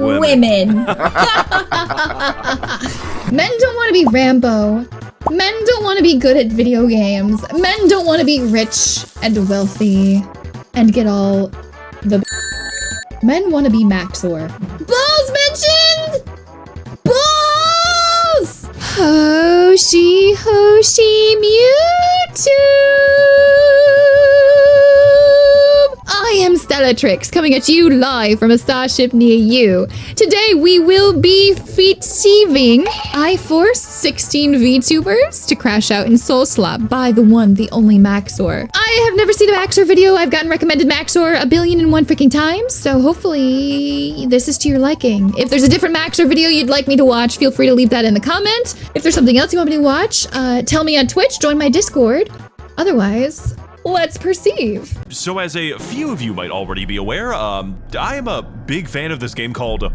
women. Men don't want to be Rambo. Men don't want to be good at video games. Men don't want to be rich and wealthy and get all the men want to be max0r. Balls mentioned! Balls! Hoshi Mewtwo! I am Stellatrix, coming at you live from a starship near you. Today we will be featuring I forced 16 VTubers to crash out in Soulslop by the one, the only max0r. I have never seen a max0r video. I've gotten recommended max0r a billion and one freaking times, so hopefully this is to your liking. If there's a different max0r video you'd like me to watch, feel free to leave that in the comment. If there's something else you want me to watch, tell me on Twitch, join my Discord. Otherwise, let's perceive. So as a few of you might already be aware, I am a big fan of this game called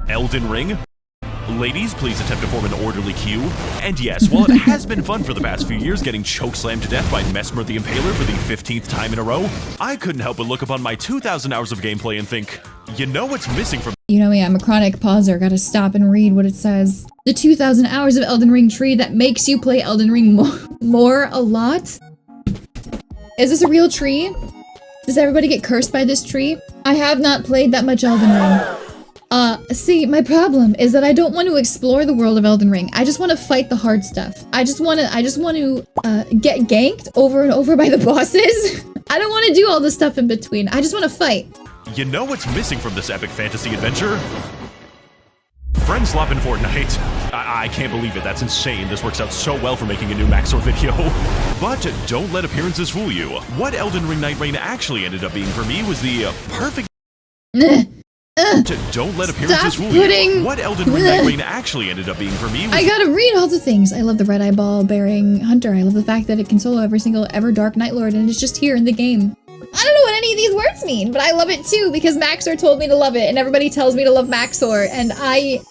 Elden Ring. Ladies, please attempt to form an orderly queue. And yes, while it has been fun for the past few years getting chokeslammed to death by max0r the Impaler for the 15th time in a row, I couldn't help but look upon my 2,000 hours of gameplay and think, you know what's missing from— You know me, I'm a chronic pauser, gotta stop and read what it says. The 2,000 hours of Elden Ring tree that makes you play Elden Ring more a lot? Is this a real tree? Does everybody get cursed by this tree? I have not played that much Elden Ring. See, my problem is that I don't want to explore the world of Elden Ring. I just want to fight the hard stuff. I just want to get ganked over and over by the bosses. I don't want to do all the stuff in between. I just want to fight. You know what's missing from this epic fantasy adventure? Friend slop in Fortnite. I can't believe it, that's insane. This works out so well for making a new max0r video. But don't let appearances fool you. What Elden Ring Night Rain actually ended up being for me was the perfect— Don't let appearances fool you. What Elden Ring Night Rain actually ended up being for me was— I gotta read all the things. I love the red eyeball bearing hunter. I love the fact that it can solo every single ever dark night lord and it's just here in the game. I don't know what any of these words mean, but I love it too because max0r told me to love it and everybody tells me to love max0r and I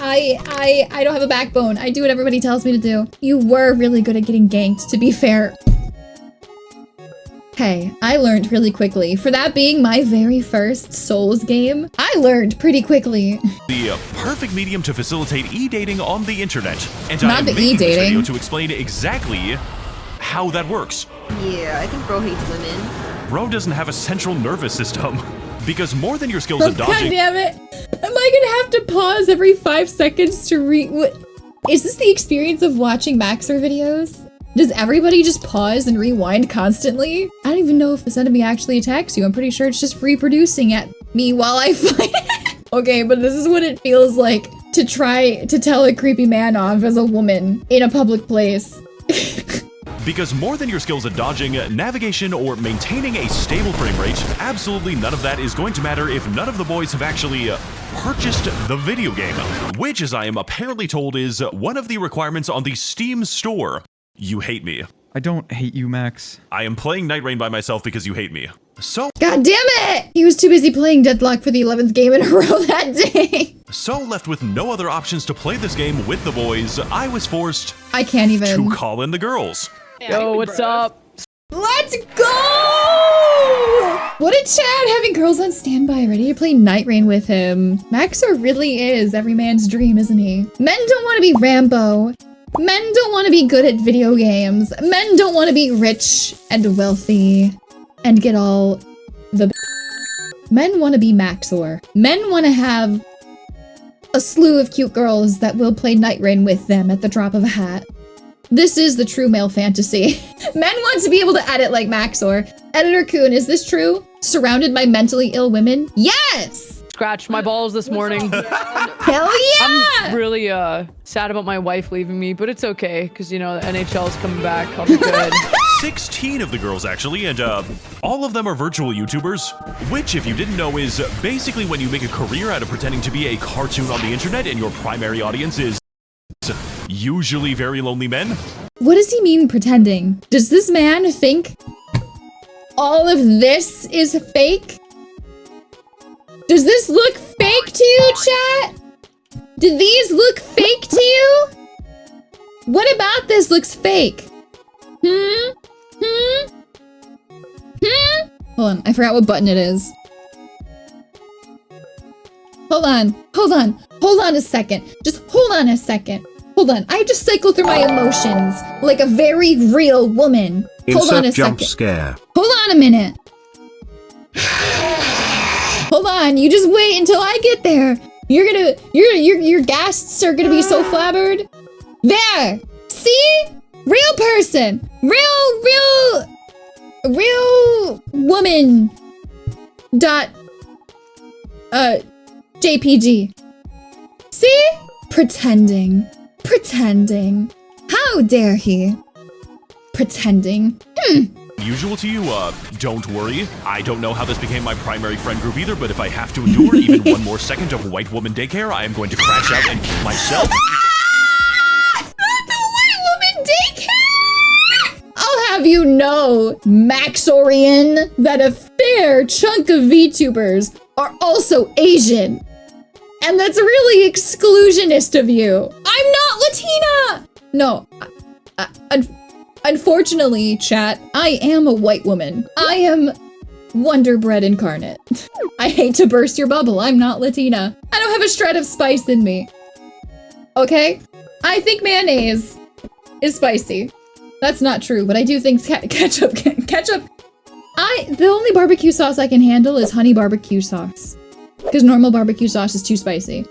don't have a backbone. I do what everybody tells me to do. You were really good at getting ganked, to be fair. Hey, I learned really quickly. For that being my very first Souls game, I learned pretty quickly. The perfect medium to facilitate e-dating on the internet. And Not I'm the making this e-dating. video to explain exactly how that works. Yeah, I think bro hates women. Bro doesn't have a central nervous system. Because more than your skills at God dodging— damn it. Am I gonna have to pause every 5 seconds to read what? Is this the experience of watching max0r videos? Does everybody just pause and rewind constantly? I don't even know if this enemy actually attacks you. I'm pretty sure it's just reproducing at me while I fight. Okay, but this is what it feels like to try to tell a creepy man off as a woman in a public place. Because more than your skills at dodging, navigation, or maintaining a stable frame rate, absolutely none of that is going to matter if none of the boys have actually purchased the video game, which, as I am apparently told, is one of the requirements on the Steam store. You hate me. I don't hate you, Max. I am playing Night Rain by myself because you hate me. So— God damn it! He was too busy playing Deadlock for the 11th game in a row that day. So left with no other options to play this game with the boys, I was forced— I can't even. to call in the girls. Yo, what's up? Let's go! What a chat, having girls on standby ready to play Night Rain with him. max0r really is every man's dream, isn't he? Men don't want to be Rambo. Men don't want to be good at video games. Men don't want to be rich and wealthy and get all the— Men want to be max0r. Men want to have a slew of cute girls that will play Night Rain with them at the drop of a hat. This is the true male fantasy. Men want to be able to edit like max0r. Editor Kuhn, is this true? Surrounded by mentally ill women? Yes! Scratched my balls this morning. Hell yeah! I'm really sad about my wife leaving me, but it's okay, because, you know, the NHL's coming back. I'll be good. 16 of the girls, actually, and all of them are virtual YouTubers, which, if you didn't know, is basically when you make a career out of pretending to be a cartoon on the internet and your primary audience is usually very lonely men. What does he mean pretending? Does this man think all of this is fake? Does this look fake to you, chat? Do these look fake to you? What about this looks fake? Hold on, I forgot what button it is. Hold on a second. Just hold on a second. Hold on. I have to cycle through my emotions like a very real woman. Hold on a jump second. scare. Hold on a minute. Hold on. You just wait until I get there. Your ghasts are gonna be so flabbered. There. See? Real person. Real woman. Dot. JPG. See? Pretending. How dare he? Pretending. Usual to you? Don't worry. I don't know how this became my primary friend group either, but if I have to endure even one more second of white woman daycare, I am going to crash out and kill myself. Not the white woman daycare! I'll have you know, max0r, that a fair chunk of VTubers are also Asian. And that's really exclusionist of you. I'm not Latina! No, unfortunately, chat, I am a white woman. I am Wonder Bread incarnate. I hate to burst your bubble, I'm not Latina. I don't have a shred of spice in me. Okay? I think mayonnaise is spicy. That's not true, but I do think ketchup. The only barbecue sauce I can handle is honey barbecue sauce. Because normal barbecue sauce is too spicy.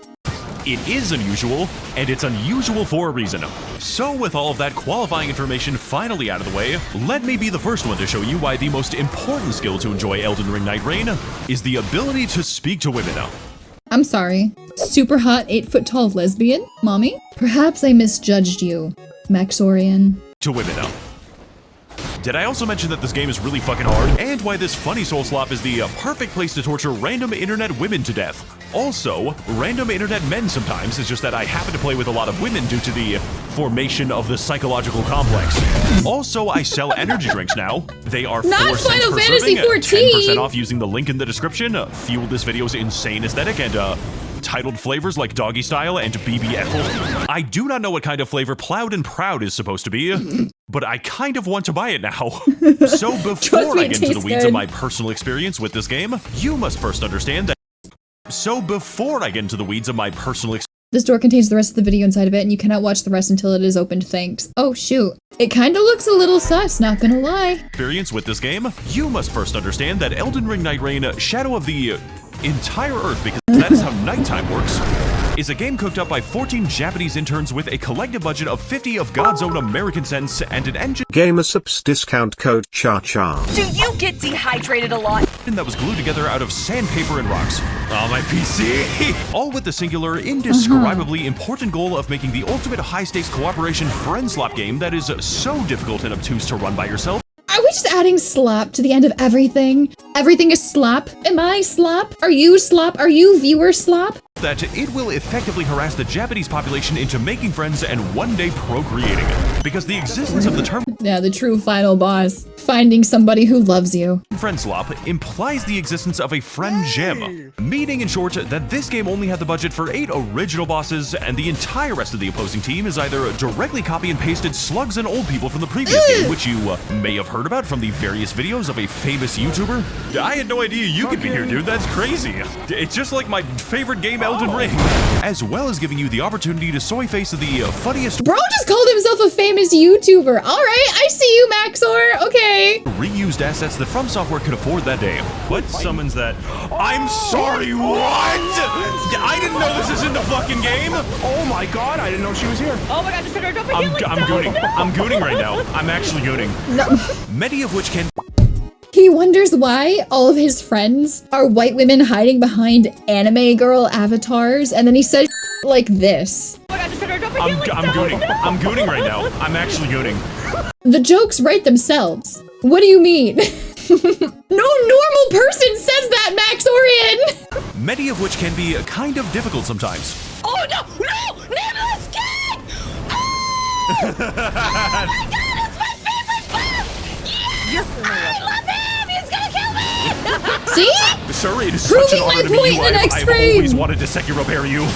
It is unusual, and it's unusual for a reason. So with all of that qualifying information finally out of the way, let me be the first one to show you why the most important skill to enjoy Elden Ring Night Rain is the ability to speak to women. I'm sorry. Super hot 8-foot-tall lesbian? Mommy? Perhaps I misjudged you, max0r. To women. Did I also mention that this game is really fucking hard, and why this funny Soulslop is the perfect place to torture random internet women to death? Also, random internet men sometimes, it's just that I happen to play with a lot of women due to the formation of the psychological complex. Also, I sell energy drinks now. They are 4 cents Final per Fantasy serving, 14. 10% off using the link in the description. Fuel this video's insane aesthetic and titled flavors like Doggy Style and BB Ethel. I do not know what kind of flavor Plowed and Proud is supposed to be, but I kind of want to buy it now. So before I get into the weeds of my personal experience with this game, you must first understand that. This door contains the rest of the video inside of it, and you cannot watch the rest until it is opened, thanks. Oh shoot. It kinda looks a little sus, not gonna lie. Experience with this game, you must first understand that Elden Ring Night Rain, Shadow of the entire Earth, because that is how nighttime works, is a game cooked up by 14 Japanese interns with a collective budget of 50 of God's own American cents and an engine Gamersups discount code CHA-CHA. Do you get dehydrated a lot? that was glued together out of sandpaper and rocks. On my PC! All with the singular, indescribably important goal of making the ultimate high-stakes cooperation friend slop game that is so difficult and obtuse to run by yourself. Are we just adding slop to the end of everything? Everything is slop? Am I slop? Are you slop? Are you viewer slop? That it will effectively harass the Japanese population into making friends and one day procreating. Because the existence of the term Yeah, the true final boss. Finding somebody who loves you. friend slop implies the existence of a friend gem. Meaning, in short, that this game only had the budget for 8 original bosses, and the entire rest of the opposing team is either directly copy and pasted slugs and old people from the previous game, which you may have heard about from the various videos of a famous YouTuber. I had no idea you could be here, dude. That's crazy. It's just like my favorite game, Elden Ring. As well as giving you the opportunity to soy face the funniest Bro just called himself a famous YouTuber. Alright, I see you, max0r. Okay. reused assets that From Software could afford that day. What summons that? I'm sorry, what? I didn't know this is in the fucking game. Oh my god, I didn't know she was here. Oh my god, just put her up I'm gooning. I'm gooning right now. I'm actually gooning. No. Many of which can He wonders why all of his friends are white women hiding behind anime girl avatars, and then he says like this. Oh my god, just put her up I'm gooning. I'm gooning right now. I'm actually gooning. The jokes write themselves. What do you mean? No normal person says that, max0r. Many of which can be kind of difficult sometimes. Oh no, no, Nameless King! Oh! Oh my god, it's my favorite boss! Yeah! I love him! He's gonna kill me! See? Sir, it is Proving such an my honor to point meet you. in the next I've frame. always wanted to Sekiro repair you.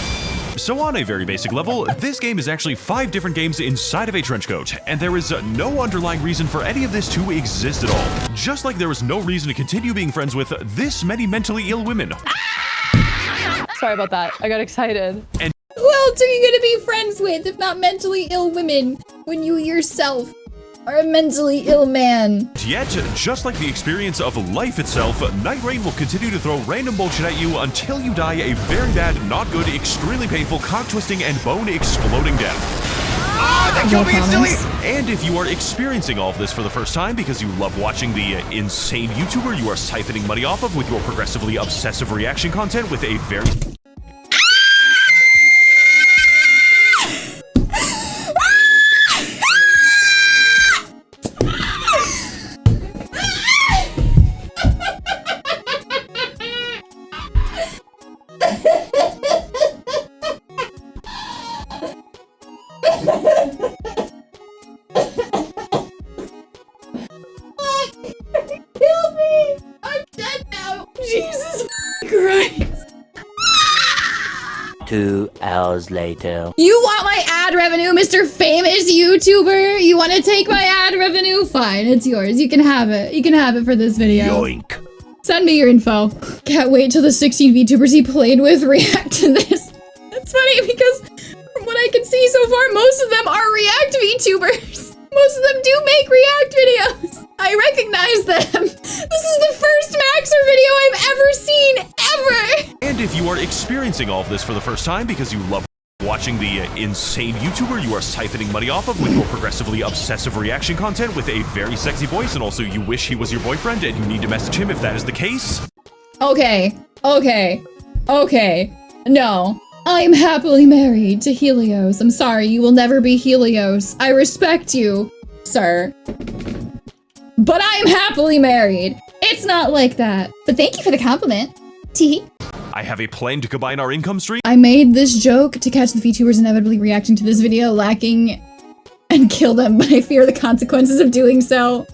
So on a very basic level, this game is actually 5 different games inside of a trench coat, and there is no underlying reason for any of this to exist at all. Just like there is no reason to continue being friends with this many mentally ill women. Sorry about that. I got excited. Who else are you gonna be friends with if not mentally ill women when you yourself are a mentally ill man? Yet, just like the experience of life itself, Night Rain will continue to throw random bullshit at you until you die a very bad, not good, extremely painful, cock-twisting, and bone-exploding death. That killed me instantly! And if you are experiencing all of this for the first time because you love watching the insane YouTuber you are siphoning money off of with your progressively obsessive reaction content with a very... Kill me! I'm dead now! Jesus Christ! 2 hours later. You want my ad revenue, Mr. Famous YouTuber? You want to take my ad revenue? Fine, it's yours. You can have it. You can have it for this video. Yoink. Send me your info. Can't wait till the 16 VTubers he played with react to this. It's funny because from what I can see so far, most of them are React VTubers. Most of them do make React videos. I recognize them. This is the first max0r video I've ever seen, ever. And if you are experiencing all of this for the first time because you love watching the insane YouTuber you are siphoning money off of with your progressively obsessive reaction content with a very sexy voice, and also you wish he was your boyfriend and you need to message him if that is the case. Okay. No. I'm happily married to Helios. I'm sorry, you will never be Helios. I respect you, sir. But I'm happily married. It's not like that. But thank you for the compliment. Teehee. I have a plan to combine our income stream. I made this joke to catch the VTubers inevitably reacting to this video lacking and kill them, but I fear the consequences of doing so.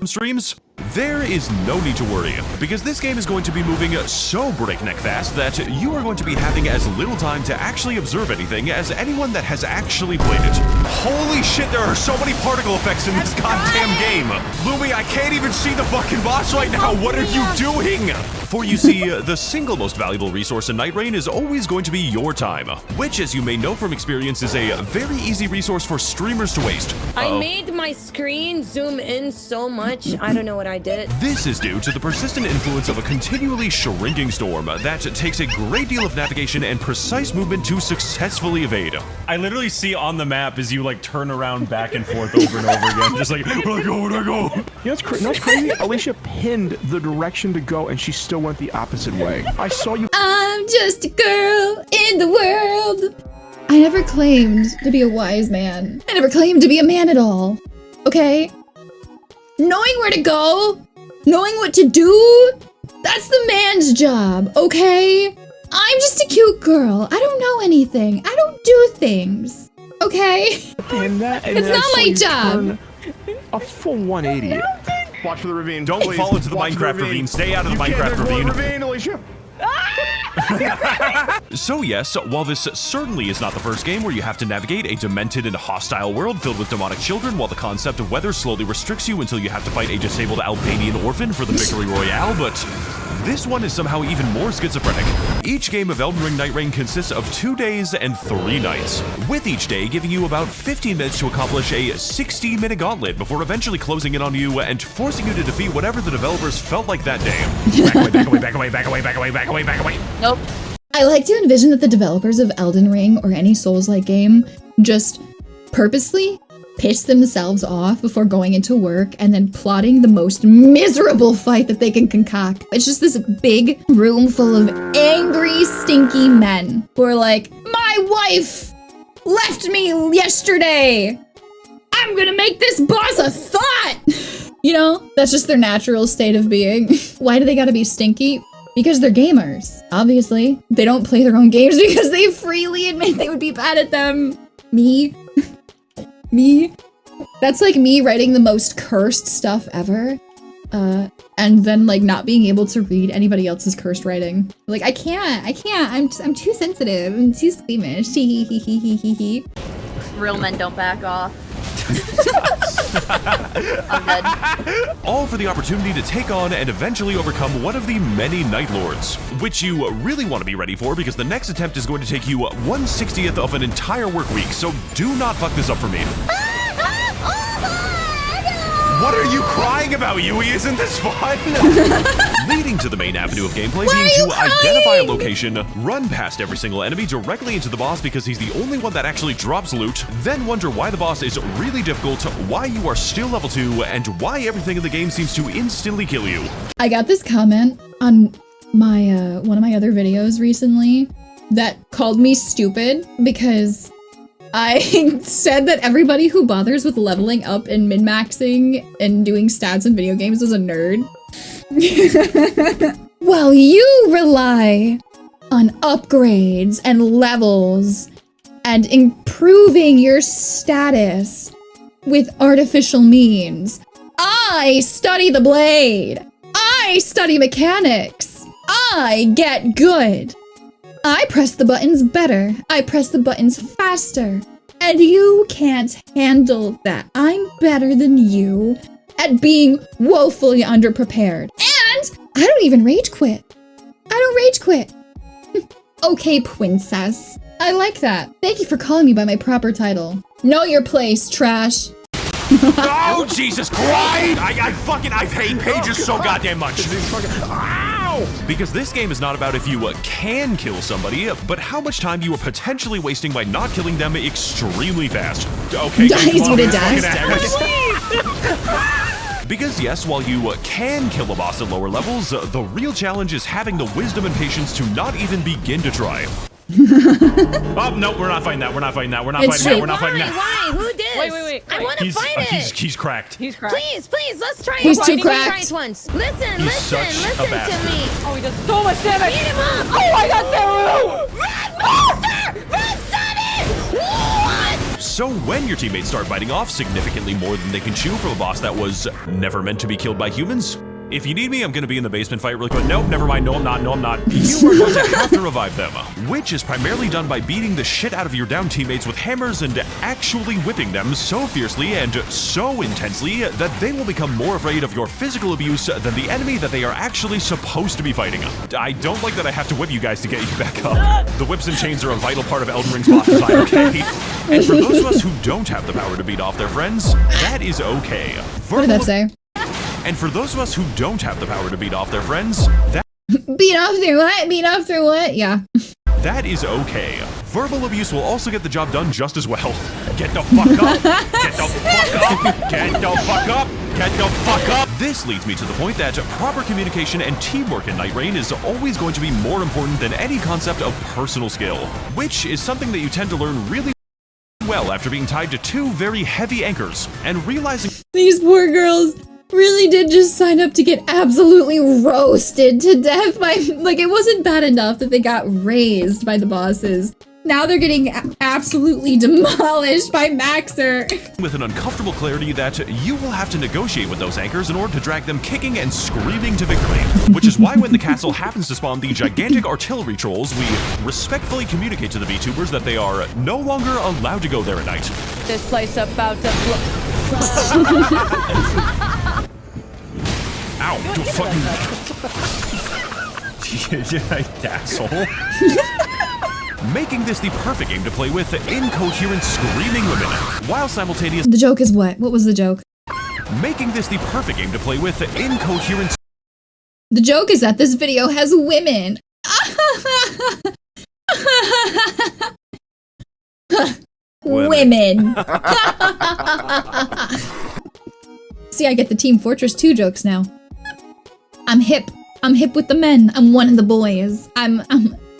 Streams, there is no need to worry, because this game is going to be moving so breakneck fast that you are going to be having as little time to actually observe anything as anyone that has actually played it. Holy shit, there are so many particle effects in this goddamn game! Lumi, I can't even see the fucking boss right now! What are you doing? For you see, the single most valuable resource in Night Rain is always going to be your time, which, as you may know from experience, is a very easy resource for streamers to waste. I made my screen zoom in so much, I don't know what I did. This is due to the persistent influence of a continually shrinking storm that takes a great deal of navigation and precise movement to successfully evade. I literally see on the map as you like turn around back and forth over and over again, just like, where'd I go, where'd I go? You know what's crazy? Alicia pinned the direction to go and she still went the opposite way. I saw you. I'm just a girl in the world. I never claimed to be a wise man. I never claimed to be a man at all. Okay? Knowing where to go, knowing what to do, that's the man's job, okay? I'm just a cute girl. I don't know anything. I don't do things, okay? It's not my job. A full 180. Watch for the ravine. Don't fall into the Minecraft ravine. Stay out of the Minecraft ravine. Alicia. So yes, while this certainly is not the first game where you have to navigate a demented and hostile world filled with demonic children while the concept of weather slowly restricts you until you have to fight a disabled Albanian orphan for the victory royale, but this one is somehow even more schizophrenic. Each game of Elden Ring Night Rain consists of 2 days and 3 nights, with each day giving you about 15 minutes to accomplish a 16-minute gauntlet before eventually closing in on you and forcing you to defeat whatever the developers felt like that day. Back away, back away, back away, back away, back away, back away, back away. Nope. I like to envision that the developers of Elden Ring or any Souls-like game just purposely piss themselves off before going into work and then plotting the most miserable fight that they can concoct. It's just this big room full of angry, stinky men who are like, my wife left me yesterday. I'm gonna make this boss a thought. You know, that's just their natural state of being. Why do they gotta be stinky? Because they're gamers, obviously. They don't play their own games because they freely admit they would be bad at them. Me. Me. That's like me writing the most cursed stuff ever. And then like not being able to read anybody else's cursed writing. Like, I can't, I'm too sensitive, I'm too squeamish. real men don't back off. I'm dead. All for the opportunity to take on and eventually overcome one of the many Night Lords, which you really want to be ready for because the next attempt is going to take you 1/60th of an entire work week, so do not fuck this up for me. What are you crying about, Yui? Isn't this fun? Leading to the main avenue of gameplay being to identify a location, run past every single enemy directly into the boss because he's the only one that actually drops loot, then wonder why the boss is really difficult, why you are still level 2, and why everything in the game seems to instantly kill you. I got this comment on my one of my other videos recently that called me stupid because I said that everybody who bothers with leveling up and min-maxing and doing stats in video games is a nerd. Well, you rely on upgrades and levels and improving your status with artificial means. I study the blade. I study mechanics. I get good. I press the buttons better. I press the buttons faster. And you can't handle that. I'm better than you at being woefully underprepared. And I don't even rage quit. I don't rage quit. Okay, princess. I like that. Thank you for calling me by my proper title. Know your place, trash. Oh, Jesus Christ! I hate pages so goddamn much. Ow! Because this game is not about if you can kill somebody, but how much time you are potentially wasting by not killing them extremely fast. Okay, Dies you to death. Because yes, while you can kill a boss at lower levels, the real challenge is having the wisdom and patience to not even begin to try. Oh, no, we're not fighting that. We're not fighting that. We're not fighting that. We're not fighting that. Why? Who did? Wait. I want to fight it. He's cracked. He's cracked. Please, let's try it. He's too Let's cracked. try it once. Listen He's such a to bastard. me. Oh, he does so much damage. Beat him up. Oh my God, Saru! Red monster! Red Sunny! What? So when your teammates start biting off significantly more than they can chew from a boss that was never meant to be killed by humans, if you need me, I'm gonna be in the basement fight really quick. Nope, never mind. No, I'm not. You are going to have to revive them, which is primarily done by beating the shit out of your down teammates with hammers and actually whipping them so fiercely and so intensely that they will become more afraid of your physical abuse than the enemy that they are actually supposed to be fighting. I don't like that I have to whip you guys to get you back up. The whips and chains are a vital part of Elden Ring's boss design, okay? And for those of us who don't have the power to beat off their friends, that is okay. What did that say? And for those of us who don't have the power to beat off their friends, Beat off through what? Beat off through what? Yeah. that is okay. Verbal abuse will also get the job done just as well. Get the fuck up! Get the fuck up! Get the fuck up! Get the fuck up! This leads me to the point that proper communication and teamwork in Night Rain is always going to be more important than any concept of personal skill, which is something that you tend to learn really well after being tied to two very heavy anchors and realizing These poor girls really did just sign up to get absolutely roasted to death by, like, it wasn't bad enough that they got raised by the bosses. Now they're getting absolutely demolished by max0r. with an uncomfortable clarity that you will have to negotiate with those anchors in order to drag them kicking and screaming to victory. Which is why when the castle happens to spawn the gigantic artillery trolls, we respectfully communicate to the vtubers that they are no longer allowed to go there at night. This place about to Ow, you fucking asshole. making this the perfect game to play with incoherent screaming women, while simultaneously The joke is what? What was the joke? making this the perfect game to play with incoherent. The joke is that this video has women. Women. See, I get the Team Fortress 2 jokes now. I'm hip. I'm hip with the men. I'm one of the boys. I'm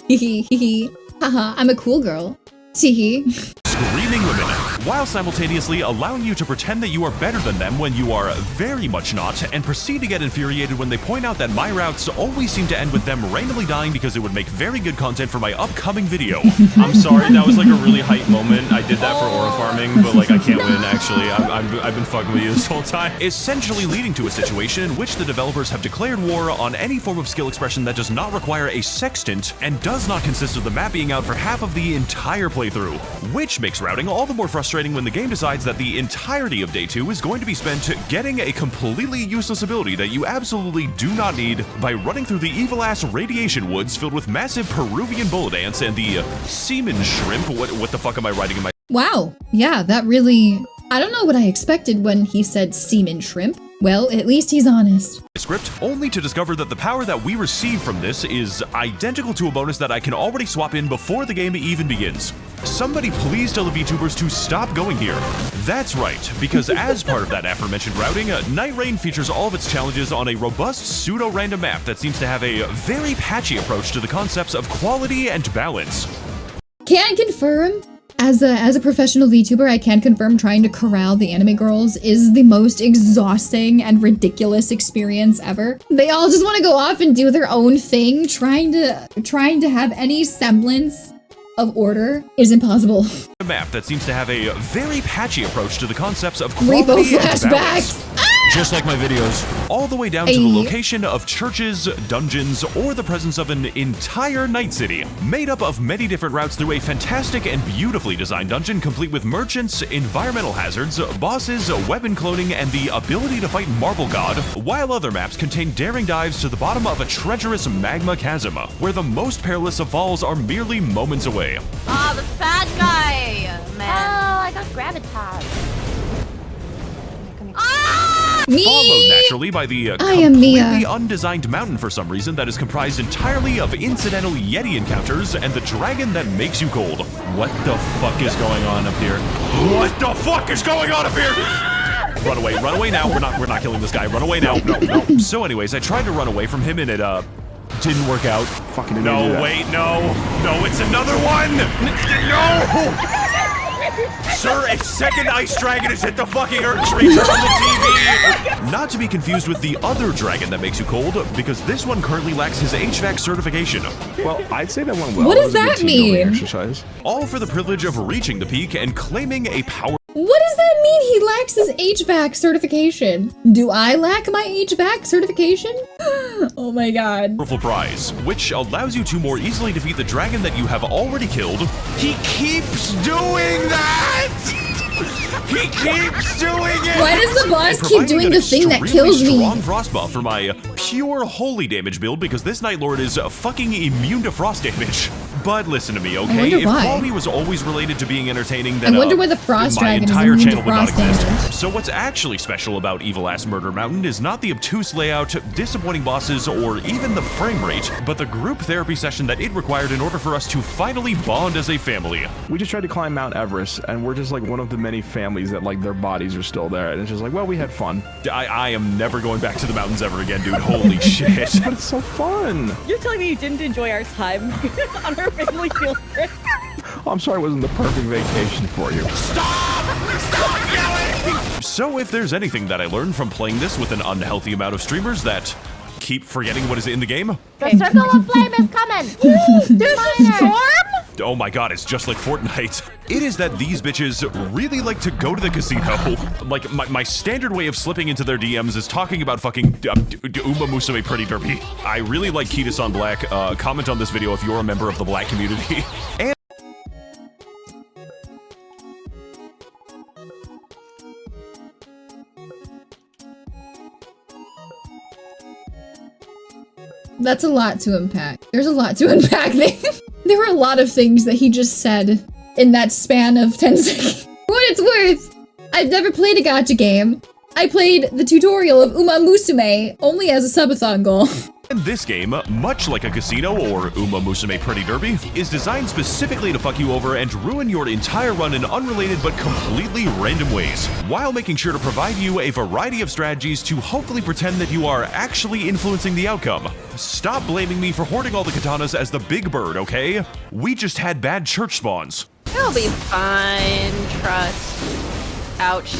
hee hee. Haha, I'm a cool girl. Tee Screaming women, while simultaneously allowing you to pretend that you are better than them when you are very much not, and proceed to get infuriated when they point out that my routes always seem to end with them randomly dying because it would make very good content for my upcoming video. I'm sorry, that was like a really hype moment. I did that for aura farming, but like I can't win actually. I've been fucking with you this whole time. Essentially leading to a situation in which the developers have declared war on any form of skill expression that does not require a sextant and does not consist of the map being out for half of the entire playthrough, which makes routing all the more frustrating frustrating when the game decides that the entirety of day 2 is going to be spent getting a completely useless ability that you absolutely do not need by running through the evil-ass radiation woods filled with massive Peruvian bullet ants and the semen shrimp. What the fuck am I writing in my— Wow. Yeah, that really... I don't know what I expected when he said semen shrimp. Well, at least he's honest. Script, only to discover that the power that we receive from this is identical to a bonus that I can already swap in before the game even begins. Somebody please tell the VTubers to stop going here. That's right, because as part of that aforementioned routing, Night Rain features all of its challenges on a robust pseudo-random map that seems to have a very patchy approach to the concepts of quality and balance. Can confirm, as a professional VTuber, I can confirm trying to corral the anime girls is the most exhausting and ridiculous experience ever. They all just want to go off and do their own thing. Trying to have any semblance of order is impossible. A map that seems to have a very patchy approach to the concepts of Repo quality and flashbacks. balance. Just like my videos. All the way down to the location of churches, dungeons, or the presence of an entire night city, made up of many different routes through a fantastic and beautifully designed dungeon complete with merchants, environmental hazards, bosses, weapon cloning, and the ability to fight Marble God, while other maps contain daring dives to the bottom of a treacherous magma chasm, where the most perilous of falls are merely moments away. Ah, the fat guy! Man. Oh, I got gravitas. Me! Followed naturally by the completely undesigned mountain for some reason that is comprised entirely of incidental Yeti encounters and the dragon that makes you cold. What the fuck is going on up here? What the fuck is going on up here? Run away now. We're not killing this guy. Run away now. No. So anyways, I tried to run away from him and it didn't work out. Fucking no, wait, no, it's another one. No. Sir, a second ice dragon has hit the fucking earth creature on the TV! Not to be confused with the other dragon that makes you cold, because this one currently lacks his HVAC certification. Well, I'd say that went well. What does that mean? Exercise. All for the privilege of reaching the peak and claiming a power— What does that mean he lacks his HVAC certification? Do I lack my HVAC certification? Oh my god. powerful prize, which allows you to more easily defeat the dragon that you have already killed. He keeps doing that! He keeps doing it! Why does the boss keep doing the thing that kills me? Strong frost buff for my pure holy damage build because this Night Lord is fucking immune to frost damage. But listen to me, okay? If quality was always related to being entertaining, then I wonder where the frost my dragon entire is channel would not exist. damage. So what's actually special about Evil Ass Murder Mountain is not the obtuse layout, disappointing bosses, or even the frame rate, but the group therapy session that it required in order for us to finally bond as a family. We just tried to climb Mount Everest, and we're just like one of the many families that like their bodies are still there, and it's just like, well, we had fun. I am never going back to the mountains ever again, dude. Holy shit. But it's so fun. You're telling me you didn't enjoy our time on our family field trip? I'm sorry it wasn't the perfect vacation for you. Stop yelling! So if there's anything that I learned from playing this with an unhealthy amount of streamers that keep forgetting what is in the game. The circle of flame is coming! There's a storm? Oh my god, it's just like Fortnite. It is that these bitches really like to go to the casino. Like, my standard way of slipping into their DMs is talking about fucking Uma Musume Pretty Derpy. I really like Ketis on Black. Comment on this video if you're a member of the black community. And that's a lot to unpack. There's a lot to unpack there. There were a lot of things that he just said in that span of 10 seconds. For what it's worth, I've never played a gacha game. I played the tutorial of Uma Musume only as a subathon goal. And this game, much like a casino or Uma Musume Pretty Derby, is designed specifically to fuck you over and ruin your entire run in unrelated but completely random ways, while making sure to provide you a variety of strategies to hopefully pretend that you are actually influencing the outcome. Stop blaming me for hoarding all the katanas as the big bird, okay? We just had bad church spawns. It'll be fine, trust. Ouch.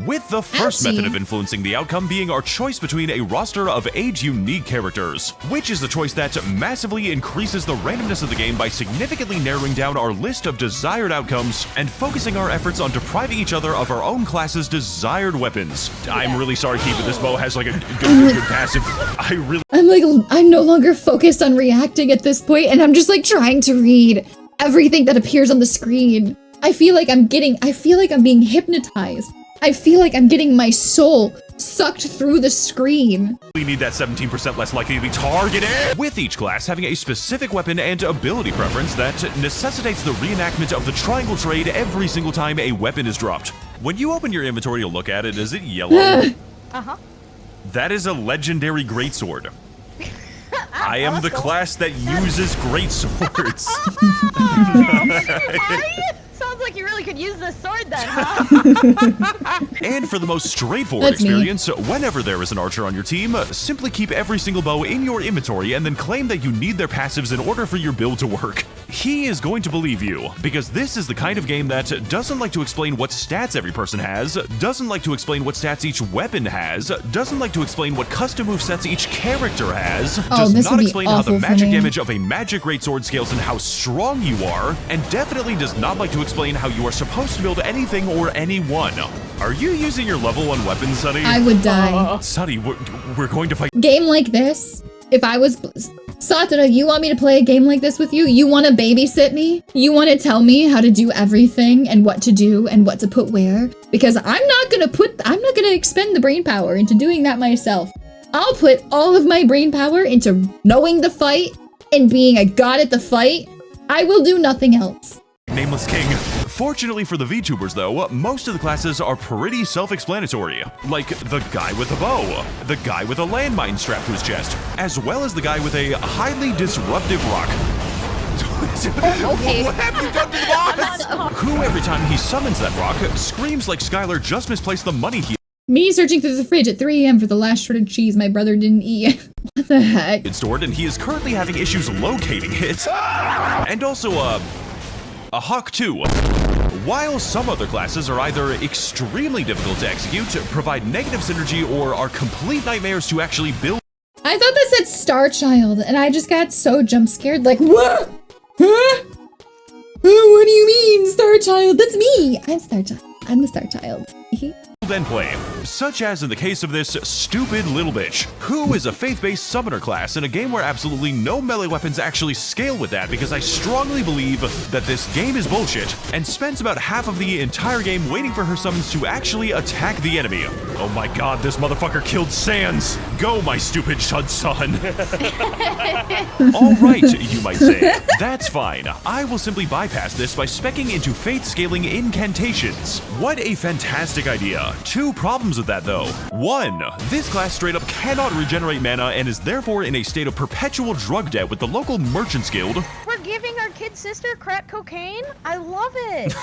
With the first method of influencing the outcome being our choice between a roster of age-unique characters, which is the choice that massively increases the randomness of the game by significantly narrowing down our list of desired outcomes and focusing our efforts on depriving each other of our own class's desired weapons. I'm really sorry, Keep, but this bow has like a good passive. I'm no longer focused on reacting at this point, and I'm just like trying to read everything that appears on the screen. I feel like I'm being hypnotized. I feel like I'm getting my soul sucked through the screen. We need that 17% less likely to be targeted. With each class having a specific weapon and ability preference that necessitates the reenactment of the triangle trade every single time a weapon is dropped. When you open your inventory to look at it, is it yellow? Uh-huh. That is a legendary greatsword. I am the class that uses greatswords. Sounds like you really could use this sword then, huh? And for the most straightforward experience, whenever there is an archer on your team, simply keep every single bow in your inventory and then claim that you need their passives in order for your build to work. He is going to believe you, because this is the kind of game that doesn't like to explain what stats every person has, doesn't like to explain what stats each weapon has, doesn't like to explain what custom movesets each character has, does not explain how the magic damage of a magic greatsword scales and how strong you are, and definitely does not like to explain how you are supposed to build anything or anyone. Are you using your level 1 weapon, Sunny? I would die. Sunny, we're going to fight. Game like this, if I was... Satara, you want me to play a game like this with you? You want to babysit me? You want to tell me how to do everything and what to do and what to put where? Because I'm not gonna expend the brain power into doing that myself. I'll put all of my brain power into knowing the fight and being a god at the fight. I will do nothing else. Nameless King. Fortunately for the VTubers though, most of the classes are pretty self-explanatory. Like the guy with a bow, the guy with a landmine strapped to his chest, as well as the guy with a highly disruptive rock. Okay. What have you done to the boss? Who every time he summons that rock, screams like Skylar just misplaced the money he— Me searching through the fridge at 3 AM for the last shredded cheese my brother didn't eat. What the heck? It's stored, and he is currently having issues locating it. And also, a hawk too. While some other classes are either extremely difficult to execute, provide negative synergy, or are complete nightmares to actually build. I thought that said Star Child, and I just got so jump scared, like, what? Huh? Oh, what do you mean, Star Child? That's me! I'm Star Child. I'm the Star Child. And play, such as in the case of this stupid little bitch, who is a faith-based summoner class in a game where absolutely no melee weapons actually scale with that, because I strongly believe that this game is bullshit, and spends about half of the entire game waiting for her summons to actually attack the enemy. Oh my god, this motherfucker killed Sans! Go, my stupid son! Alright, you might say. That's fine. I will simply bypass this by speccing into faith-scaling incantations. What a fantastic idea. 2 problems with that though. 1, this class straight up cannot regenerate mana and is therefore in a state of perpetual drug debt with the local Merchants Guild. We're giving our kid sister crack cocaine? I love it.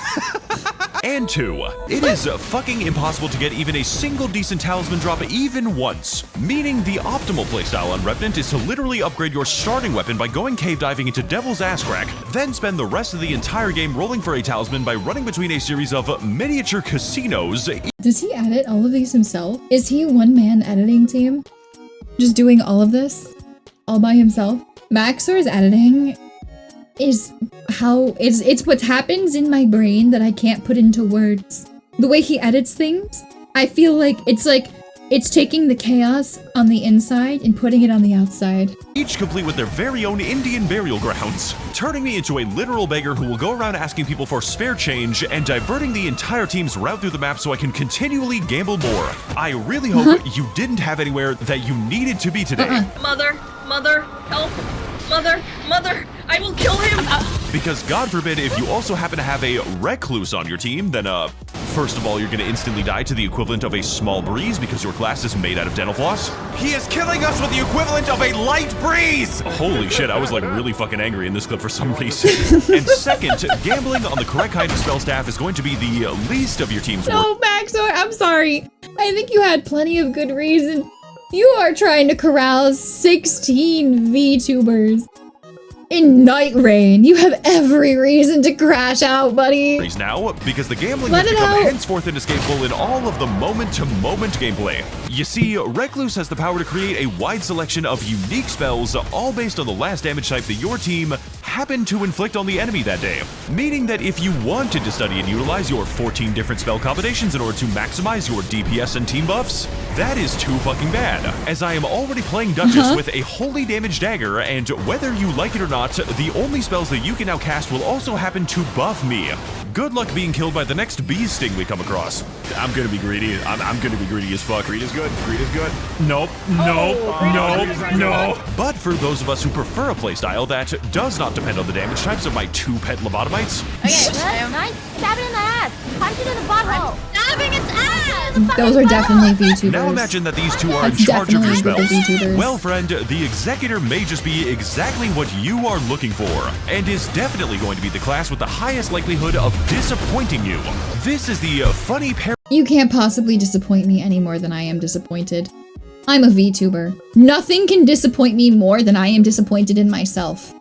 And 2, it is fucking impossible to get even a single decent talisman drop even once. Meaning the optimal playstyle on Revenant is to literally upgrade your starting weapon by going cave diving into Devil's Ass Crack, then spend the rest of the entire game rolling for a talisman by running between a series of miniature casinos. Does he edit all of these himself? Is he a one-man editing team? Just doing all of this? All by himself? max0r's editing is how— it's what happens in my brain that I can't put into words. The way he edits things, I feel like it's taking the chaos on the inside and putting it on the outside. Each complete with their very own Indian burial grounds, turning me into a literal beggar who will go around asking people for spare change and diverting the entire team's route through the map so I can continually gamble more. I really hope you didn't have anywhere that you needed to be today. Mother, help. Mother, I will kill him. Because God forbid if you also happen to have a recluse on your team, then first of all, you're gonna instantly die to the equivalent of a small breeze because your class is made out of dental floss. He is killing us with the equivalent of a light breeze! Holy shit, I was like really fucking angry in this clip for some reason. And second, gambling on the correct kind of spell staff is going to be the least of your team's work. No, max0r, I'm sorry. I think you had plenty of good reason. You are trying to corral 16 VTubers in Night Rain. You have every reason to crash out, buddy. Now, because the gambling has become henceforth inescapable in all of the moment-to-moment gameplay. You see, Recluse has the power to create a wide selection of unique spells, all based on the last damage type that your team happened to inflict on the enemy that day. Meaning that if you wanted to study and utilize your 14 different spell combinations in order to maximize your DPS and team buffs, that is too fucking bad, as I am already playing Duchess with a holy damage dagger, and whether you like it or not, not, the only spells that you can now cast will also happen to buff me. Good luck being killed by the next bee sting we come across. I'm gonna be greedy. I'm gonna be greedy as fuck. Greed is good. Greed is good. Nope. No. But for those of us who prefer a playstyle that does not depend on the damage types of my 2 pet lobotomites. Okay, nice. Stab it in the ass. Punch it in the butthole. Stabbing its ass. Those are definitely VTubers. Now imagine that these two are That's in charge of your definitely spells. the VTubers. Well, friend, the Executor may just be exactly what you are looking for, and is definitely going to be the class with the highest likelihood of disappointing you. This is the funny pair. You can't possibly disappoint me any more than I am disappointed. I'm a VTuber. Nothing can disappoint me more than I am disappointed in myself.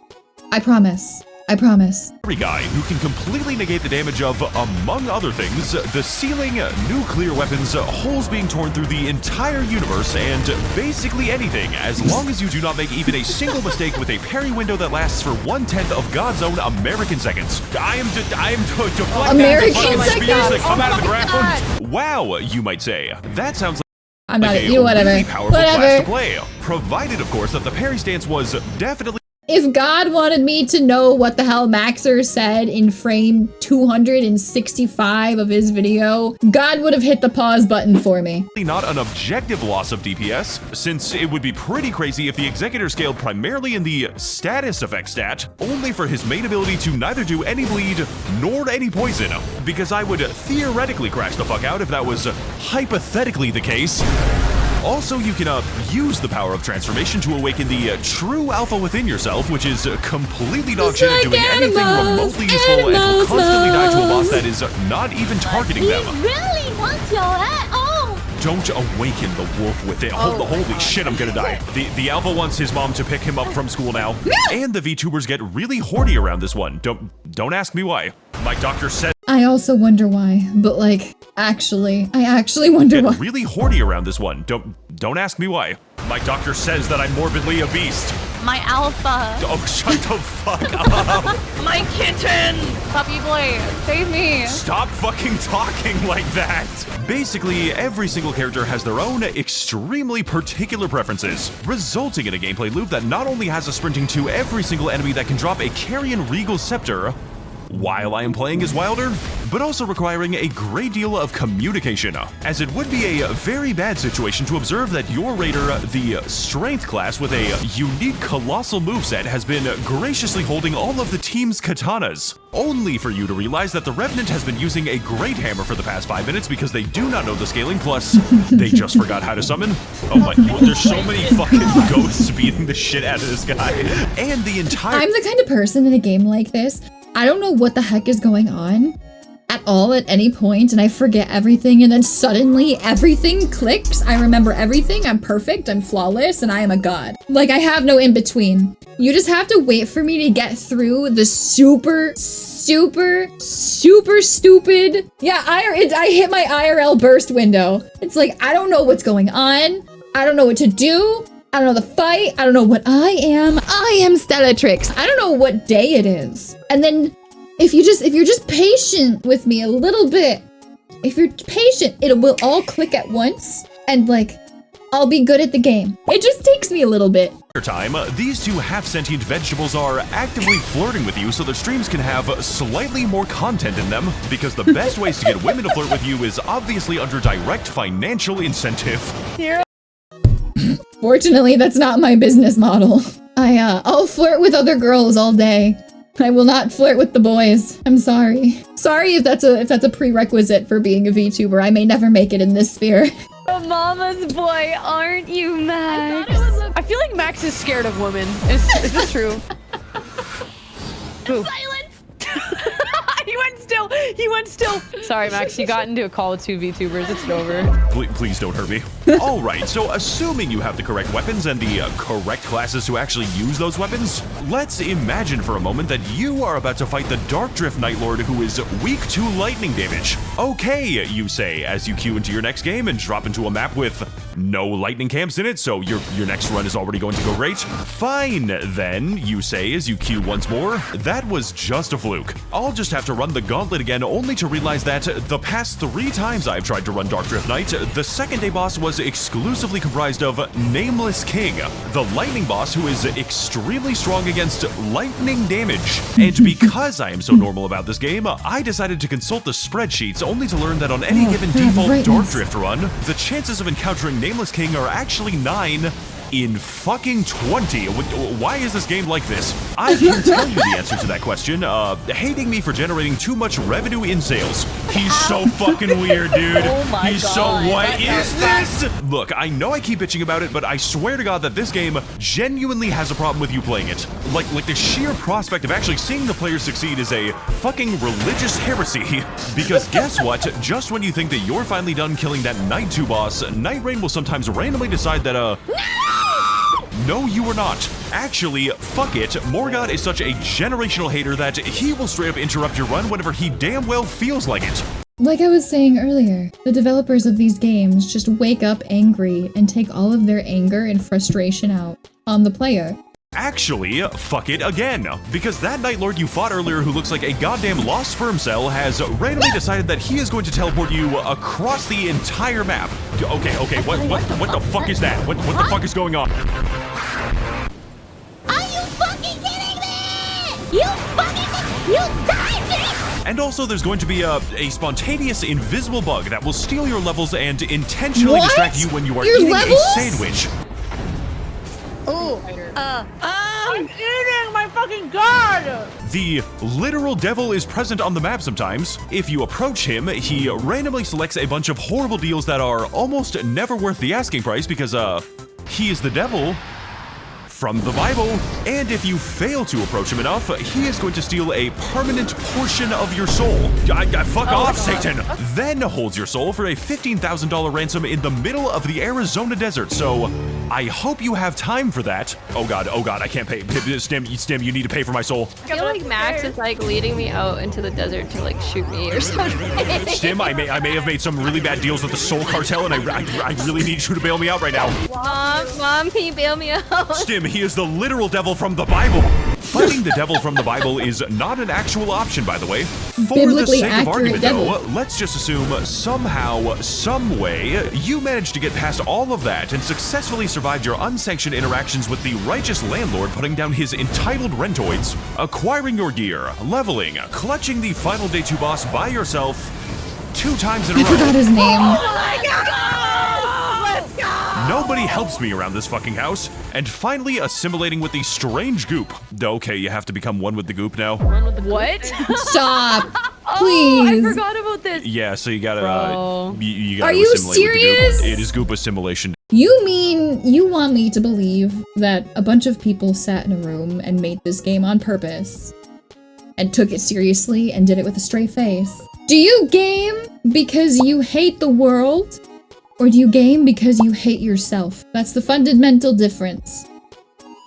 I promise. I promise. Every guy who can completely negate the damage of, among other things, the ceiling, nuclear weapons, holes being torn through the entire universe, and basically anything, as long as you do not make even a single mistake with a parry window that lasts for 1/10 of God's own American seconds. I am deflecting American the fucking spears that seconds? come out of the ground. Wow, you might say. That sounds like I'm not a you, whatever. really powerful class to Whatever. play, provided, of course, that the parry stance was definitely. If God wanted me to know what the hell max0r said in frame 265 of his video, God would have hit the pause button for me. Not an objective loss of DPS, since it would be pretty crazy if the Executor scaled primarily in the status effect stat, only for his main ability to neither do any bleed nor any poison, because I would theoretically crash the fuck out if that was hypothetically the case. Also, you can use the power of transformation to awaken the true alpha within yourself, which is completely dog shit at doing anything remotely useful and will constantly die to a boss that is not even targeting them. Really wants your head. Oh. Don't awaken the wolf with it. Holy shit, I'm gonna die. The alpha wants his mom to pick him up from school now. And the VTubers get really horny around this one. Don't ask me why. My doctor said I also wonder why, but like, I actually wonder why. really horny around this one. Don't ask me why. My doctor says that I'm morbidly a beast. My alpha. Oh, shut the fuck up. My kitten! Puppy boy, save me! Stop fucking talking like that. Basically, every single character has their own extremely particular preferences, resulting in a gameplay loop that not only has us sprinting to every single enemy that can drop a Carrion Regal Scepter while I am playing as Wilder, but also requiring a great deal of communication, as it would be a very bad situation to observe that your raider, the Strength class with a unique colossal moveset, has been graciously holding all of the team's katanas, only for you to realize that the Revenant has been using a great hammer for the past 5 minutes because they do not know the scaling, plus they just forgot how to summon. Oh my, there's so many fucking ghosts beating the shit out of this guy, and the entire— I'm the kind of person in a game like this, I don't know what the heck is going on at all at any point, and I forget everything, and then suddenly everything clicks. I remember everything. I'm perfect. I'm flawless, and I am a god. Like, I have no in-between. You just have to wait for me to get through the super stupid. Yeah, I hit my IRL burst window. It's like, I don't know what's going on. I don't know what to do. I don't know the fight. I don't know what I am. I am Stellatrix. I don't know what day it is. And then if you're just patient with me a little bit, if you're patient, it will all click at once and like, I'll be good at the game. It just takes me a little bit. Time, these two half-sentient vegetables are actively flirting with you so their streams can have slightly more content in them, because the best ways to get women to flirt with you is obviously under direct financial incentive. Fortunately, that's not my business model. I'll flirt with other girls all day. I will not flirt with the boys. I'm sorry. Sorry if that's a prerequisite for being a VTuber. I may never make it in this sphere. A mama's boy, aren't you, Max? I feel like Max is scared of women. Is this true? Silence. He went still. Sorry, Max, you got into a call with 2 VTubers. It's over. Please don't hurt me. Alright, so assuming you have the correct weapons and the correct classes to actually use those weapons, let's imagine for a moment that you are about to fight the Dark Drift Night Lord who is weak to lightning damage. Okay, you say, as you queue into your next game and drop into a map with no lightning camps in it, so your next run is already going to go great. Fine, then, you say as you queue once more. That was just a fluke. I'll just have to run the gauntlet again again, only to realize that the past 3 times I've tried to run Dark Drift Night, the second day boss was exclusively comprised of Nameless King, the lightning boss who is extremely strong against lightning damage. And because I am so normal about this game, I decided to consult the spreadsheets only to learn that on any given default Dark Drift run, the chances of encountering Nameless King are actually 9 in fucking 20. Why is this game like this? I can tell you the answer to that question. Hating me for generating too much revenue in sales. He's so fucking weird, dude. Oh my He's God. so, what is this? Look, I know I keep bitching about it, but I swear to God that this game genuinely has a problem with you playing it. Like the sheer prospect of actually seeing the players succeed is a fucking religious heresy. Because guess what? Just when you think that you're finally done killing that Night 2 boss, Night Rain will sometimes randomly decide that, no, you are not. Actually, fuck it, Morgott is such a generational hater that he will straight up interrupt your run whenever he damn well feels like it. Like I was saying earlier, the developers of these games just wake up angry and take all of their anger and frustration out on the player. Actually, fuck it again, because that Night Lord you fought earlier who looks like a goddamn lost sperm cell has randomly decided that he is going to teleport you across the entire map. Okay, what the fuck is that? What the fuck is going on? Are you fucking kidding me? You died me! And also there's going to be a spontaneous invisible bug that will steal your levels and intentionally distract you when you are eating a sandwich. I'm eating my fucking god! The literal devil is present on the map sometimes. If you approach him, he randomly selects a bunch of horrible deals that are almost never worth the asking price because, he is the devil from the Bible. And if you fail to approach him enough, he is going to steal a permanent portion of your soul. Fuck off, Satan! Then holds your soul for a $15,000 ransom in the middle of the Arizona desert, so I hope you have time for that. Oh god, I can't pay. Stim, you need to pay for my soul. I feel like Max is like leading me out into the desert to like shoot me or something. Stim, I may have made some really bad deals with the Soul Cartel, and I really need you to bail me out right now. Mom, can you bail me out? Stim, he is the literal devil from the Bible. Fighting the devil from the Bible is not an actual option, by the way. For the sake of argument, though, let's just assume somehow, some way, you managed to get past all of that and successfully survived your unsanctioned interactions with the righteous landlord putting down his entitled rentoids, acquiring your gear, leveling, clutching the final day 2 boss by yourself 2 times in a row. I forgot his name. Oh my God! Let's go! Nobody helps me around this fucking house. And finally assimilating with the strange goop. Okay, you have to become one with the goop now. What? Stop. Oh, Please. I forgot about this. Yeah, so you gotta, you gotta Are you assimilate serious? with the goop. It is goop assimilation. You mean you want me to believe that a bunch of people sat in a room and made this game on purpose and took it seriously and did it with a straight face? Do you game because you hate the world? Or do you game because you hate yourself? That's the fundamental difference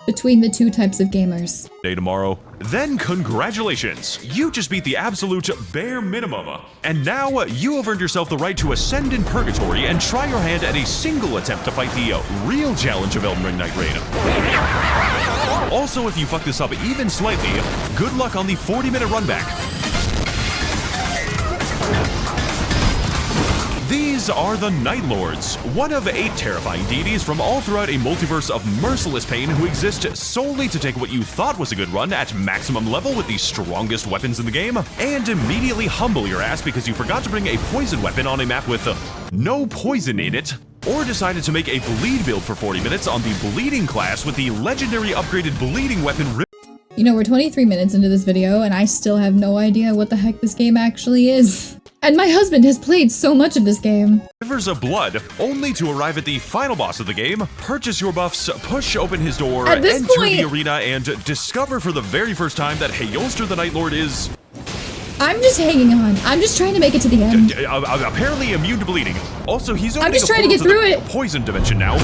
between the 2 types of gamers. Day tomorrow. Then congratulations! You just beat the absolute bare minimum. And now you have earned yourself the right to ascend in purgatory and try your hand at a single attempt to fight the real challenge of Elden Ring Night Rain. Also, if you fuck this up even slightly, good luck on the 40-minute run back. These are the Night Lords, one of 8 terrifying deities from all throughout a multiverse of merciless pain who exist solely to take what you thought was a good run at maximum level with the strongest weapons in the game, and immediately humble your ass because you forgot to bring a poison weapon on a map with no poison in it, or decided to make a bleed build for 40 minutes on the bleeding class with the legendary upgraded bleeding weapon. You know, we're 23 minutes into this video and I still have no idea what the heck this game actually is. And my husband has played so much of this game. Rivers of blood, only to arrive at the final boss of the game, purchase your buffs, push open his door, At this enter point, the arena, and discover for the very first time that Hayolster the Night Lord is... I'm just hanging on. I'm just trying to make it to the end. Apparently immune to bleeding. Also, he's opening I'm just trying to get through it. Poison dimension now.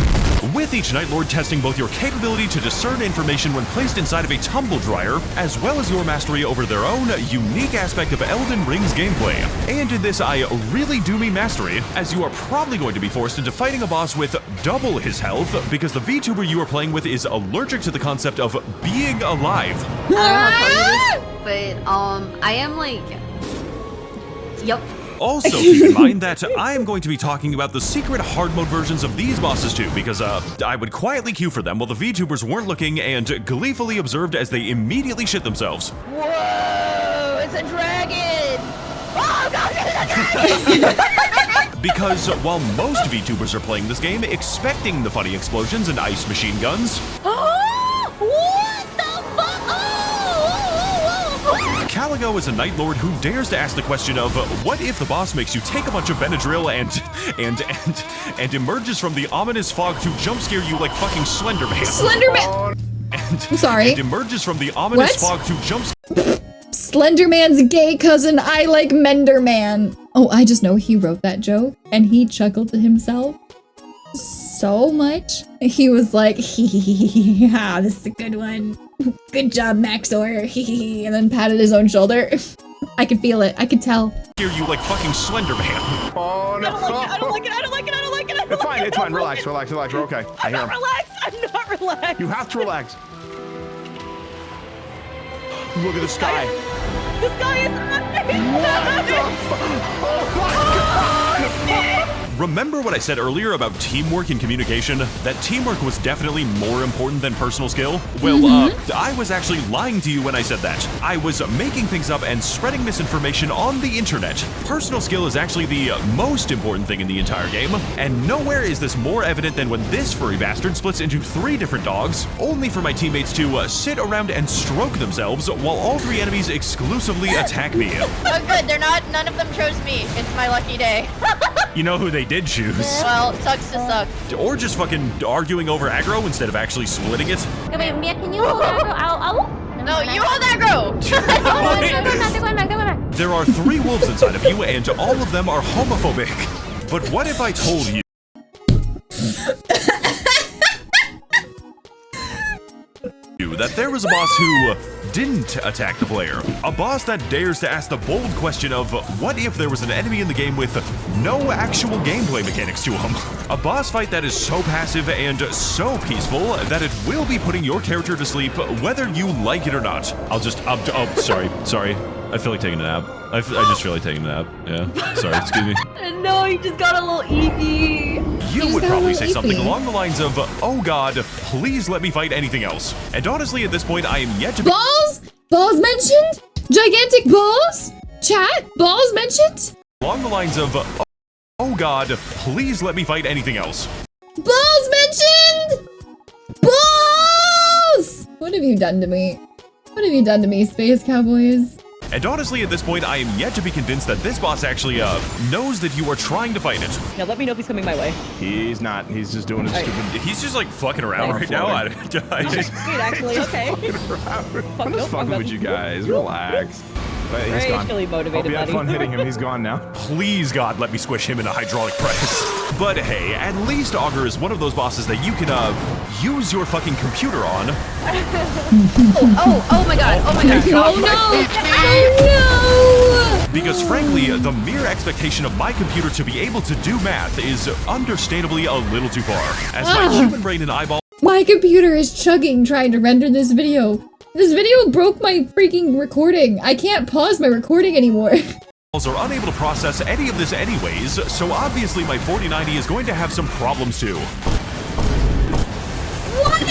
With each Night Lord testing both your capability to discern information when placed inside of a tumble dryer, as well as your mastery over their own unique aspect of Elden Ring's gameplay. And in this, I really do mean mastery, as you are probably going to be forced into fighting a boss with double his health, because the VTuber you are playing with is allergic to the concept of being alive. I don't know how to tell you this, but I am like Yep. Also, keep in mind that I am going to be talking about the secret hard mode versions of these bosses too, because I would quietly queue for them while the VTubers weren't looking and gleefully observed as they immediately shit themselves. Whoa! It's a dragon! Oh god, it's a dragon! Because while most VTubers are playing this game expecting the funny explosions and ice machine guns, What the fuck? Oh! Caligo is a Night Lord who dares to ask the question of, what if the boss makes you take a bunch of Benadryl and emerges from the ominous fog to jump scare you like fucking Slenderman? Slenderman! I'm sorry. And emerges from the ominous fog to jump Slenderman's gay cousin, I like Menderman. Oh, I just know he wrote that joke and he chuckled to himself so much. He was like, ha, this is a good one. Good job, max0r. And then patted his own shoulder. I could feel it. I could tell. Hear you like fucking Slenderman. Oh no! I don't like it. It's fine. It's fine. Relax. We're okay. I hear him. I'm not relaxed. You have to relax. Look at the sky. The sky is What the fuck? Oh my god! Remember what I said earlier about teamwork and communication? That teamwork was definitely more important than personal skill? Well, I was actually lying to you when I said that. I was making things up and spreading misinformation on the internet. Personal skill is actually the most important thing in the entire game, and nowhere is this more evident than when this furry bastard splits into 3 different dogs, only for my teammates to sit around and stroke themselves while all 3 enemies exclusively attack me. Oh good, none of them chose me. It's my lucky day. You know who they did choose? Well, sucks to suck. Or just fucking arguing over aggro instead of actually splitting it. Wait, Mia, can you hold aggro? No, you hold aggro! There are 3 wolves inside of you, and all of them are homophobic. But what if I told you that there was a boss who didn't attack the player? A boss that dares to ask the bold question of, what if there was an enemy in the game with no actual gameplay mechanics to him? A boss fight that is so passive and so peaceful that it will be putting your character to sleep whether you like it or not. Sorry. I feel like taking a nap. I just feel like taking a nap. Yeah, sorry, excuse me. No, he just got a little eepy. You would probably say something along the lines of, oh god, please let me fight anything else. And honestly, at this point, I am yet to be— Balls mentioned? Gigantic balls? Chat? Balls mentioned? Along the lines of, oh god, please let me fight anything else. Balls mentioned? Balls! What have you done to me? What have you done to me, Space Cowboys? And honestly, at this point, I am yet to be convinced that this boss actually, knows that you are trying to fight it. Now let me know if he's coming my way. He's not. He's just doing his stupid— He's just like fucking around right now. Sweet, actually, okay. I'm just fucking with you guys. Relax. But he's gone. Really motivated, Hope you had fun hitting him. He's gone now. Please, God, let me squish him in a hydraulic press. But hey, at least Augur is one of those bosses that you can, use your fucking computer on. Oh my god. Oh no! Because frankly, the mere expectation of my computer to be able to do math is understandably a little too far. As my human brain and eyeball— My computer is chugging trying to render this video. This video broke my freaking recording. I can't pause my recording anymore. are unable to process any of this anyways, so obviously my 4090 is going to have some problems too. What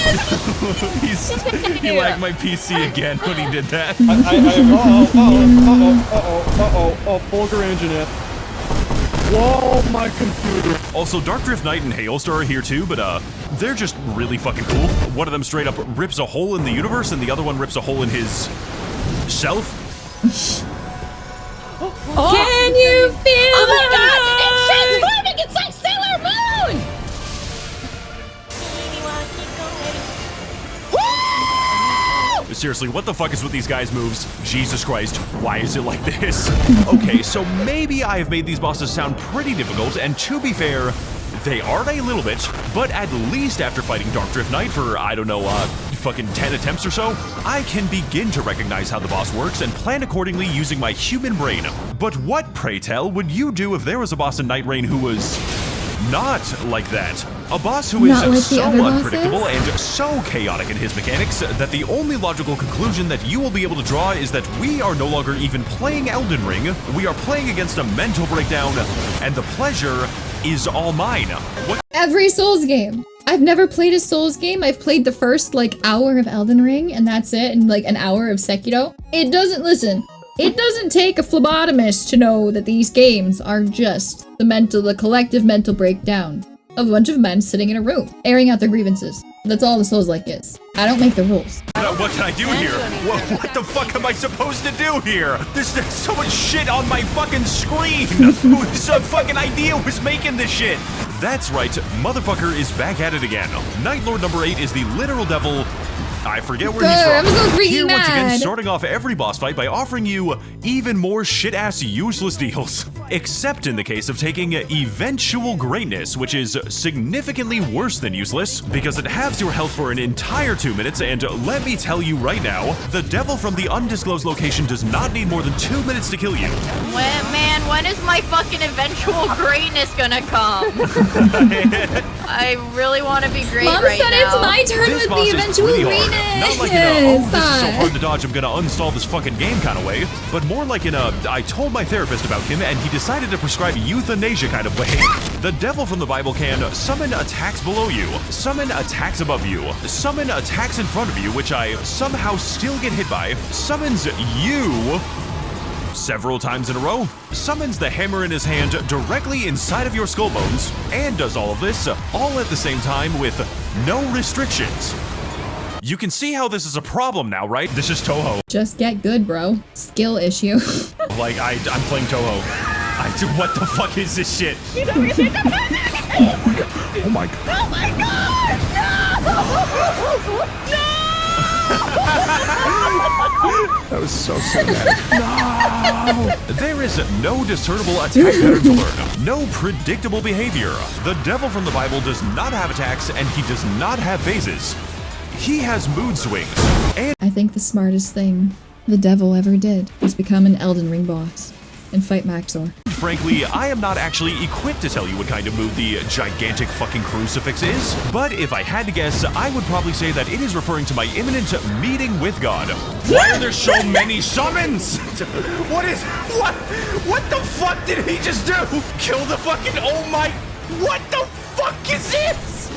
is He lagged my PC again when he did that. Fulgur engine. Whoa, my computer. Also, Dark Drift Knight and Hailstar are here too, but they're just really fucking cool. One of them straight up rips a hole in the universe, and the other one rips a hole in his self. Can you feel Oh my god! It's transforming! It's like Sailor Moon! Seriously, what the fuck is with these guys' moves? Jesus Christ, why is it like this? Okay, so maybe I have made these bosses sound pretty difficult, and to be fair, they are a little bit, but at least after fighting Dark Drift Knight for, I don't know, fucking 10 attempts or so, I can begin to recognize how the boss works and plan accordingly using my human brain. But what, pray tell, would you do if there was a boss in Night Rain who was not like that. A boss who is Not like the so other unpredictable bosses? and so chaotic in his mechanics that the only logical conclusion that you will be able to draw is that we are no longer even playing Elden Ring. We are playing against a mental breakdown, and the pleasure is all mine. What? Every Souls game. I've never played a Souls game. I've played the first like hour of Elden Ring and that's it, and like an hour of Sekiro. It doesn't take a phlebotomist to know that these games are just the collective mental breakdown of a bunch of men sitting in a room, airing out their grievances. That's all the Souls-like is. I don't make the rules. What can I do here? What the fuck am I supposed to do here? There's so much shit on my fucking screen. Whose fucking idea was making this shit? That's right, motherfucker is back at it again. Night Lord number 8 is the literal devil. I forget where he's from. I'm so freaking Here once again, mad. starting off every boss fight by offering you even more shit-ass useless deals. Except in the case of taking eventual greatness, which is significantly worse than useless, because it halves your health for an entire 2 minutes, and let me tell you right now, the devil from the undisclosed location does not need more than 2 minutes to kill you. Man, when is my fucking eventual greatness gonna come? I really want to be great Mom right said now. it's my turn This with boss the is eventual pretty hard. greatness. Not like in a, oh, this is so hard to dodge, I'm gonna uninstall this fucking game kind of way, but more like in a, I told my therapist about him and he decided to prescribe euthanasia kind of way. The devil from the Bible can summon attacks below you, summon attacks above you, summon attacks in front of you, which I somehow still get hit by, summons you several times in a row, summons the hammer in his hand directly inside of your skull bones, and does all of this all at the same time with no restrictions. You can see how this is a problem now, right? This is Toho. Just get good, bro. Skill issue. Like, I'm playing Toho. What the fuck is this shit? Oh my god. Oh my god! No! No! That was so sad. No! There is no discernible attack pattern to learn. No predictable behavior. The devil from the Bible does not have attacks, and he does not have phases. He has mood swings. And I think the smartest thing the devil ever did was become an Elden Ring boss and fight max0r. frankly, I am not actually equipped to tell you what kind of mood the gigantic fucking crucifix is, but if I had to guess, I would probably say that it is referring to my imminent meeting with God. Why are there so many summons? What the fuck did he just do? Kill the fucking, oh my, what the fuck is this?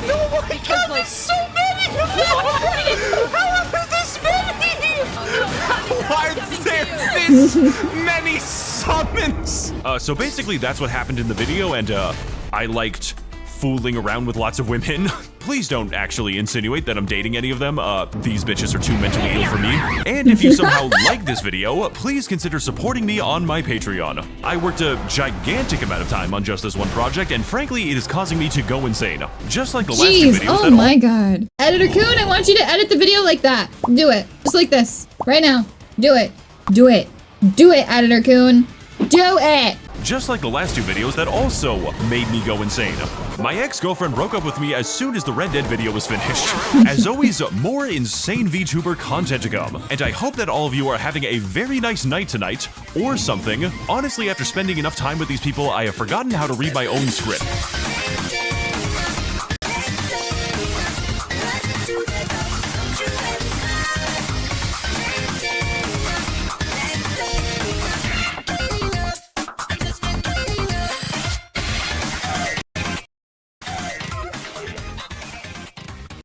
No, my god, there's so many! How are there this many? Why are there this many summons? So basically that's what happened in the video, and I liked fooling around with lots of women. Please don't actually insinuate that I'm dating any of them. These bitches are too mentally ill for me. And if you somehow like this video, please consider supporting me on my Patreon. I worked a gigantic amount of time on just this one project, and frankly, it is causing me to go insane. Just like the last two videos. Oh my god. Editor Coon, I want you to edit the video like that. Do it. Just like this. Right now. Do it. Do it. Do it, Editor Coon. Do it! Just like the last two videos that also made me go insane. My ex-girlfriend broke up with me as soon as the Red Dead video was finished. As always, more insane VTuber content to come. And I hope that all of you are having a very nice night tonight, or something. Honestly, after spending enough time with these people, I have forgotten how to read my own script.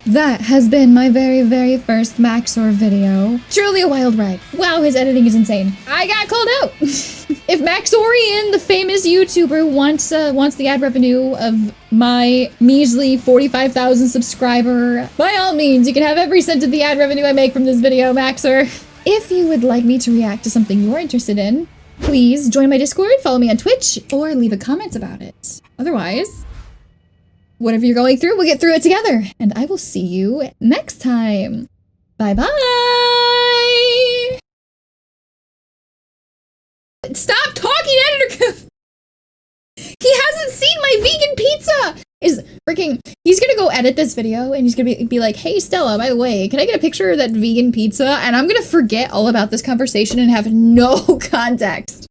That has been my very first max0r video. Truly a wild ride. Wow, his editing is insane. I got called out. If max0r, the famous YouTuber, wants the ad revenue of my measly 45,000 subscriber, by all means, you can have every cent of the ad revenue I make from this video, max0r. If you would like me to react to something you're interested in, please join my Discord, follow me on Twitch, or leave a comment about it. Otherwise, whatever you're going through, we'll get through it together. And I will see you next time. Bye-bye. Stop talking, Editor. He hasn't seen my vegan pizza. He's gonna go edit this video and he's gonna be like, hey Stella, by the way, can I get a picture of that vegan pizza? And I'm gonna forget all about this conversation and have no context.